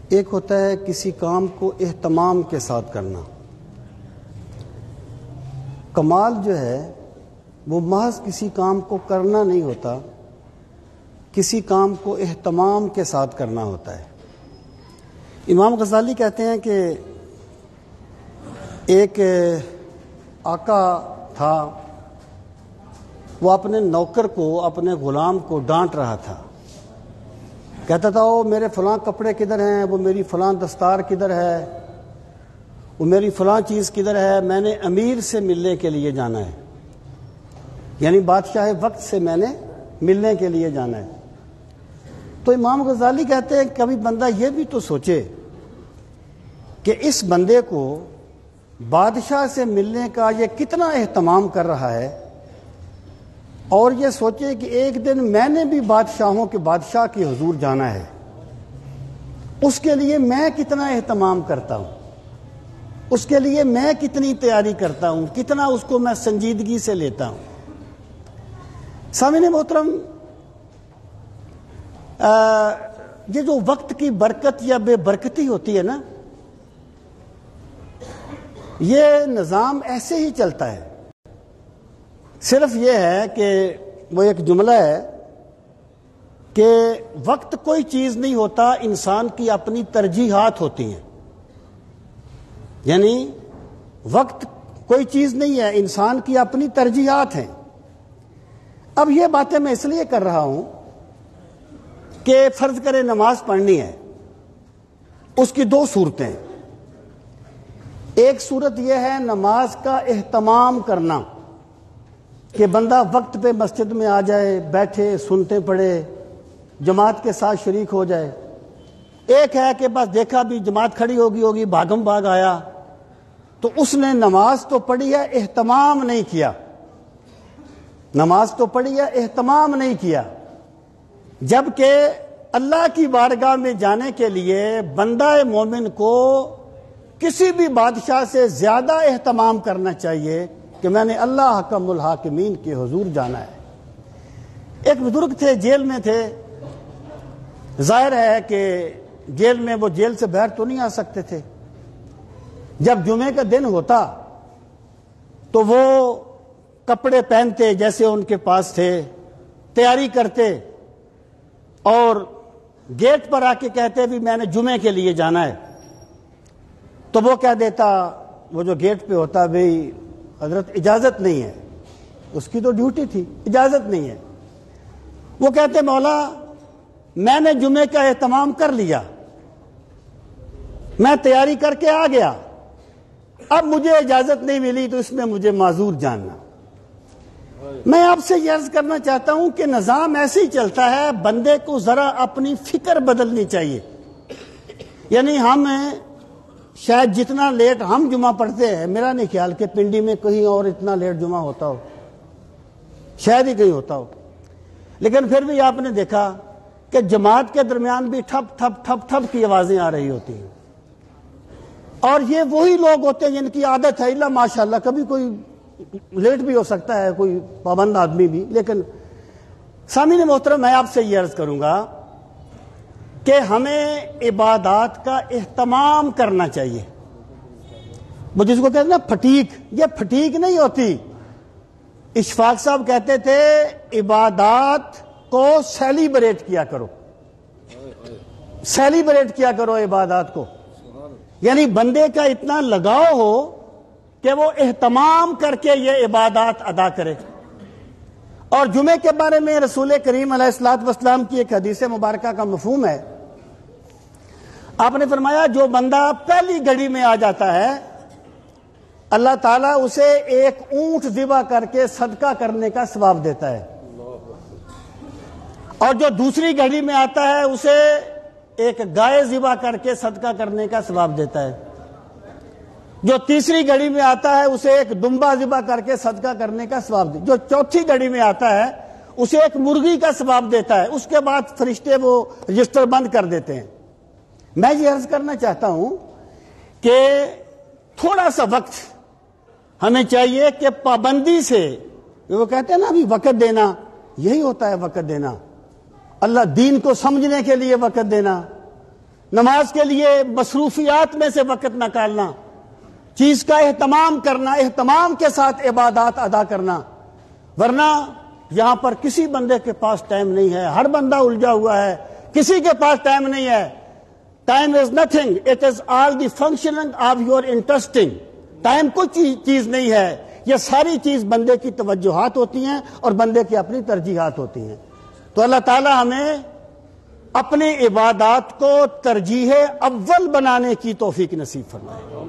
ایک ہوتا ہے کسی کام کو اہتمام کے ساتھ کرنا. کمال جو ہے وہ محض کسی کام کو کرنا نہیں ہوتا، کسی کام کو اہتمام کے ساتھ کرنا ہوتا ہے. امام غزالی کہتے ہیں کہ ایک آقا تھا، وہ اپنے نوکر کو، اپنے غلام کو ڈانٹ رہا تھا. کہتا تھا وہ میرے فلاں کپڑے کدھر ہیں، وہ میری فلاں دستار کدھر ہے، وہ میری فلاں چیز کدھر ہے، میں نے امیر سے ملنے کے لیے جانا ہے، یعنی بادشاہ وقت سے میں نے ملنے کے لیے جانا ہے. تو امام غزالی کہتے ہیں کبھی بندہ یہ بھی تو سوچے کہ اس بندے کو بادشاہ سے ملنے کا یہ کتنا اہتمام کر رہا ہے، اور یہ سوچے کہ ایک دن میں نے بھی بادشاہوں کے بادشاہ کے حضور جانا ہے، اس کے لیے میں کتنا اہتمام کرتا ہوں، اس کے لیے میں کتنی تیاری کرتا ہوں، کتنا اس کو میں سنجیدگی سے لیتا ہوں. سامعین محترم، یہ جو وقت کی برکت یا بے برکتی ہوتی ہے نا، یہ نظام ایسے ہی چلتا ہے. صرف یہ ہے کہ وہ ایک جملہ ہے کہ وقت کوئی چیز نہیں ہوتا، انسان کی اپنی ترجیحات ہوتی ہیں. یعنی وقت کوئی چیز نہیں ہے، انسان کی اپنی ترجیحات ہیں. اب یہ باتیں میں اس لیے کر رہا ہوں کہ فرض کرے نماز پڑھنی ہے، اس کی دو صورتیں. ایک صورت یہ ہے نماز کا اہتمام کرنا، کہ بندہ وقت پہ مسجد میں آ جائے، بیٹھے، سنتے پڑھے، جماعت کے ساتھ شریک ہو جائے. ایک ہے کہ بس دیکھا بھی جماعت کھڑی ہوگی بھاگم بھاگ آیا، تو اس نے نماز تو پڑھی ہے، اہتمام نہیں کیا. نماز تو پڑھی ہے، اہتمام نہیں کیا. جبکہ اللہ کی بارگاہ میں جانے کے لیے بندہ مومن کو کسی بھی بادشاہ سے زیادہ اہتمام کرنا چاہیے کہ میں نے اللہ حکم الحاکمین کے حضور جانا ہے. ایک بزرگ تھے، جیل میں تھے. ظاہر ہے کہ جیل میں وہ جیل سے باہر تو نہیں آ سکتے تھے. جب جمعے کا دن ہوتا تو وہ کپڑے پہنتے جیسے ان کے پاس تھے، تیاری کرتے، اور گیٹ پر آ کے کہتے بھی میں نے جمعے کے لیے جانا ہے. تو وہ کہہ دیتا، وہ جو گیٹ پہ ہوتا، بھئی حضرت اجازت نہیں ہے. اس کی تو ڈیوٹی تھی، اجازت نہیں ہے. وہ کہتے مولا میں نے جمعے کا اہتمام کر لیا، میں تیاری کر کے آ گیا، اب مجھے اجازت نہیں ملی تو اس میں مجھے معذور جاننا. میں آپ سے یہ عرض کرنا چاہتا ہوں کہ نظام ایسے ہی چلتا ہے، بندے کو ذرا اپنی فکر بدلنی چاہیے. یعنی ہم شاید جتنا لیٹ ہم جمعہ پڑھتے ہیں، میرا نہیں خیال کہ پنڈی میں کہیں اور اتنا لیٹ جمعہ ہوتا ہو، شاید ہی کہیں ہوتا ہو. لیکن پھر بھی آپ نے دیکھا کہ جماعت کے درمیان بھی ٹھپ ٹھپ ٹھپ ٹھپ کی آوازیں آ رہی ہوتی ہیں. اور یہ وہی لوگ ہوتے ہیں جن کی عادت ہے، اللہ ماشاءاللہ کبھی کوئی لیٹ بھی ہو سکتا ہے، کوئی پابند آدمی بھی. لیکن سامعین محترم، میں آپ سے یہ عرض کروں گا کہ ہمیں عبادات کا اہتمام کرنا چاہیے. وہ جس کو کہتے ہیں نا پھٹیک، یہ پھٹیک نہیں ہوتی. اشفاق صاحب کہتے تھے عبادات کو سیلیبریٹ کیا کرو، سیلیبریٹ کیا کرو عبادات کو. یعنی بندے کا اتنا لگاؤ ہو کہ وہ اہتمام کر کے یہ عبادات ادا کرے. اور جمعے کے بارے میں رسول کریم علیہ الصلوۃ والسلام کی ایک حدیث مبارکہ کا مفہوم ہے. آپ نے فرمایا جو بندہ پہلی گھڑی میں آ جاتا ہے، اللہ تعالیٰ اسے ایک اونٹ ذبح کر کے صدقہ کرنے کا ثواب دیتا ہے، اور جو دوسری گھڑی میں آتا ہے اسے ایک گائے ذبح کر کے صدقہ کرنے کا ثواب دیتا ہے، جو تیسری گھڑی میں آتا ہے اسے ایک دمبا ذبح کر کے صدقہ کرنے کا ثواب دیتا ہے، جو چوتھی گھڑی میں آتا ہے اسے ایک مرغی کا ثواب دیتا ہے. اس کے بعد فرشتے وہ رجسٹر بند کر دیتے ہیں. میں یہ عرض کرنا چاہتا ہوں کہ تھوڑا سا وقت ہمیں چاہیے کہ پابندی سے، وہ کہتے ہیں نا ابھی وقت دینا، یہی ہوتا ہے وقت دینا. اللہ دین کو سمجھنے کے لیے وقت دینا، نماز کے لیے مصروفیات میں سے وقت نکالنا، چیز کا اہتمام کرنا، اہتمام کے ساتھ عبادات ادا کرنا، ورنہ یہاں پر کسی بندے کے پاس ٹائم نہیں ہے، ہر بندہ الجھا ہوا ہے، کسی کے پاس ٹائم نہیں ہے. Time is nothing, it is all the functioning of your interesting. Time کوئی چیز نہیں ہے، یہ ساری چیز بندے کی توجہات ہوتی ہیں اور بندے کی اپنی ترجیحات ہوتی ہیں. تو اللہ تعالی ہمیں اپنی عبادات کو ترجیح اول بنانے کی توفیق نصیب فرمائے.